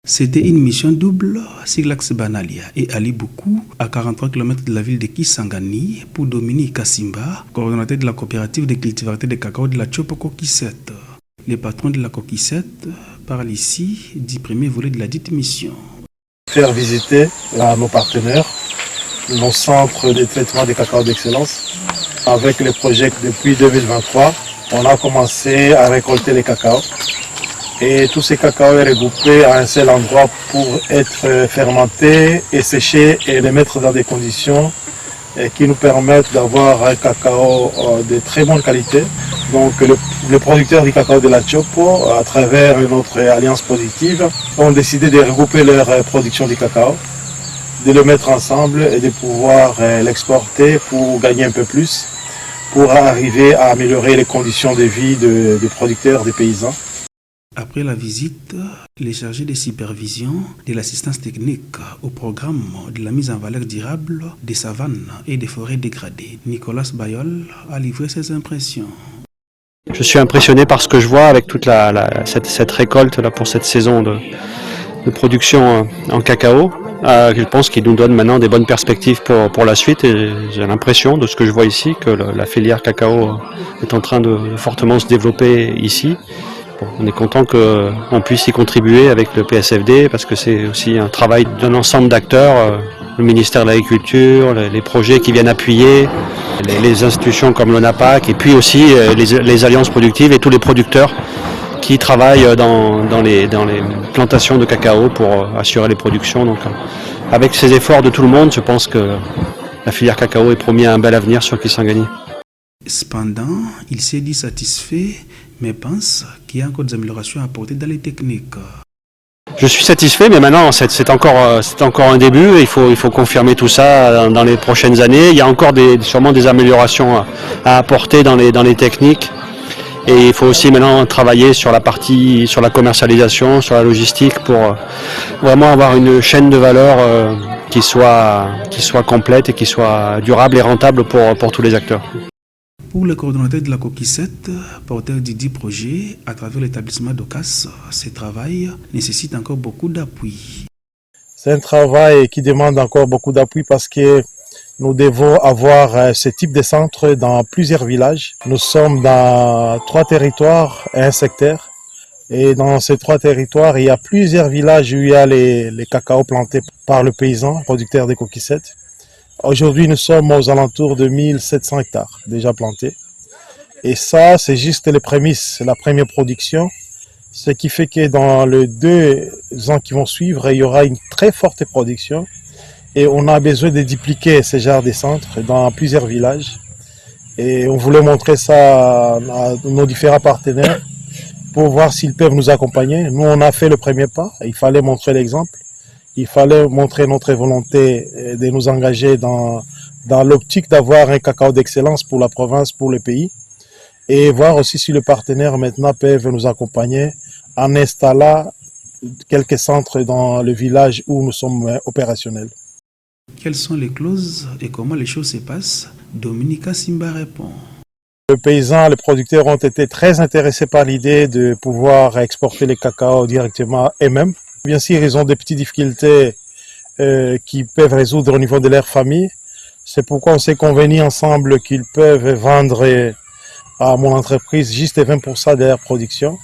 C'était une mission double sur l'axe Banalia et Ali Boukou, à 43 km de la ville de Kisangani, pour Dominique Kassimba, coordonnateur de la coopérative de cultivateurs de cacao de la Tchopo Coquissette. Le patron de la Coquissette parle ici du premier volet de la dite mission. Faire visiter à nos partenaires nos centres de traitement des cacao d'excellence. Avec le projet depuis 2023, on a commencé à récolter les cacao. Et tous ces cacao est regroupé à un seul endroit pour être fermenté et séché et les mettre dans des conditions qui nous permettent d'avoir un cacao de très bonne qualité. Donc les producteurs du cacao de la Tchopo, à travers notre alliance positive, ont décidé de regrouper leur production du cacao, de le mettre ensemble et de pouvoir l'exporter pour gagner un peu plus, pour arriver à améliorer les conditions de vie des producteurs, des paysans. Après la visite, les chargés de supervision de l'assistance technique au programme de la mise en valeur durable des savanes et des forêts dégradées, Nicolas Bayol a livré ses impressions. Je suis impressionné par ce que je vois avec toute cette récolte là, pour cette saison de production en cacao. Je pense qu'il nous donne maintenant des bonnes perspectives pour la suite et j'ai l'impression de ce que je vois ici que la filière cacao est en train de fortement se développer ici. On est content qu'on puisse y contribuer avec le PSFD parce que c'est aussi un travail d'un ensemble d'acteurs, le ministère de l'Agriculture, les projets qui viennent appuyer, les institutions comme l'ONAPAC et puis aussi les alliances productives et tous les producteurs qui travaillent dans les plantations de cacao pour assurer les productions. Donc, avec ces efforts de tout le monde, je pense que la filière cacao est promis à un bel avenir sur Kisangani. Cependant, il s'est dit satisfait, mais pense qu'il y a encore des améliorations à apporter dans les techniques. Je suis satisfait, mais maintenant c'est encore un début. Il faut confirmer tout ça dans les prochaines années. Il y a encore sûrement des améliorations à apporter dans les techniques. Et il faut aussi maintenant travailler sur la commercialisation, sur la logistique pour vraiment avoir une chaîne de valeur qui soit complète et qui soit durable et rentable pour tous les acteurs. Pour le coordonnateur de la Coquissette, porteur du dit projet, à travers l'établissement d'OCAS, ce travail nécessite encore beaucoup d'appui. C'est un travail qui demande encore beaucoup d'appui parce que nous devons avoir ce type de centre dans plusieurs villages. Nous sommes dans 3 territoires et un secteur. Et dans ces 3 territoires, il y a plusieurs villages où il y a les cacao plantés par le paysan, producteur des coquissettes. Aujourd'hui, nous sommes aux alentours de 1700 hectares déjà plantés. Et ça, c'est juste les prémices, la première production. Ce qui fait que dans les 2 ans qui vont suivre, il y aura une très forte production. Et on a besoin de dupliquer ce genre de centres dans plusieurs villages. Et on voulait montrer ça à nos différents partenaires pour voir s'ils peuvent nous accompagner. Nous, on a fait le premier pas. Il fallait montrer l'exemple. Il fallait montrer notre volonté de nous engager dans l'optique d'avoir un cacao d'excellence pour la province, pour le pays. Et voir aussi si les partenaires maintenant peuvent nous accompagner en installant quelques centres dans le village où nous sommes opérationnels. Quelles sont les clauses et comment les choses se passent? Dominique Kassimba répond. Les paysans, les producteurs ont été très intéressés par l'idée de pouvoir exporter les cacao directement eux-mêmes. Bien sûr, ils ont des petites difficultés qu'ils peuvent résoudre au niveau de leur famille. C'est pourquoi on s'est convenu ensemble qu'ils peuvent vendre à mon entreprise juste 20% de leur production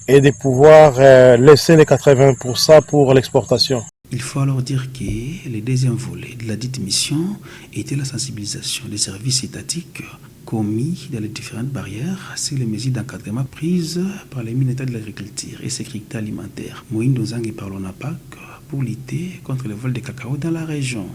et de pouvoir laisser les 80% pour l'exportation. Il faut alors dire que le deuxième volet de la dite mission était la sensibilisation des services étatiques commis dans les différentes barrières sur les mesures d'encadrement prises par les ministères de l'Agriculture et sécurité alimentaire, Moïse Dozang et par l'ONAPAC pour lutter contre le vol de cacao dans la région.